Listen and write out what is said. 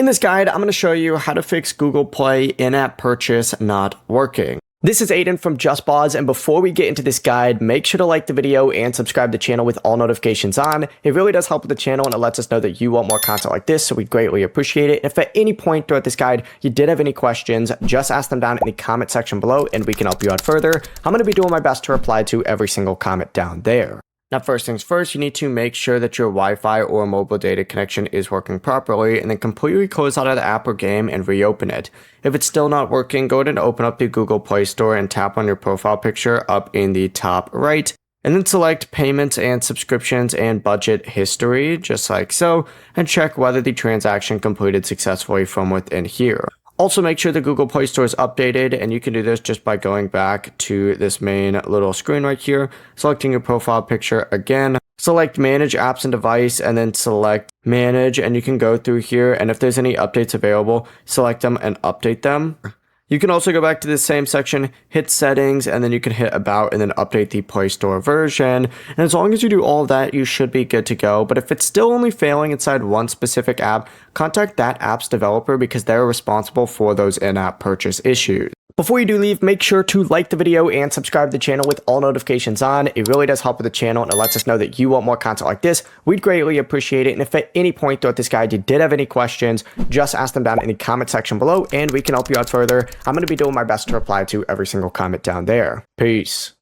In this guide, I'm going to show you how to fix Google Play in-app purchase not working. This is Aiden from JustBoz, and before we get into this guide, make sure to like the video and subscribe to the channel with all notifications on. It really does help with the channel, and it lets us know that you want more content like this, so we greatly appreciate it. If at any point throughout this guide you did have any questions, just ask them down in the comment section below, and we can help you out further. I'm going to be doing my best to reply to every single comment down there. Now, first things first, you need to make sure that your Wi-Fi or mobile data connection is working properly, and then completely close out of the app or game and reopen it. If it's still not working, go ahead and open up the Google Play Store and tap on your profile picture up in the top right, and then select payments and subscriptions and budget history, just like so, and check whether the transaction completed successfully from within here. Also, make sure the Google Play Store is updated, and you can do this just by going back to this main little screen right here, selecting your profile picture again, select Manage Apps and Device, and then select Manage, and you can go through here, and if there's any updates available, select them and update them. You can also go back to the same section, hit Settings, and then you can hit About and then update the Play Store version. And as long as you do all of that, you should be good to go. But if it's still only failing inside one specific app, contact that app's developer because they're responsible for those in-app purchase issues. Before you do leave, make sure to like the video and subscribe to the channel with all notifications on. It really does help with the channel, and it lets us know that you want more content like this. We'd greatly appreciate it. And if at any point throughout this guide you did have any questions, just ask them down in the comment section below, and we can help you out further. I'm going to be doing my best to reply to every single comment down there. Peace.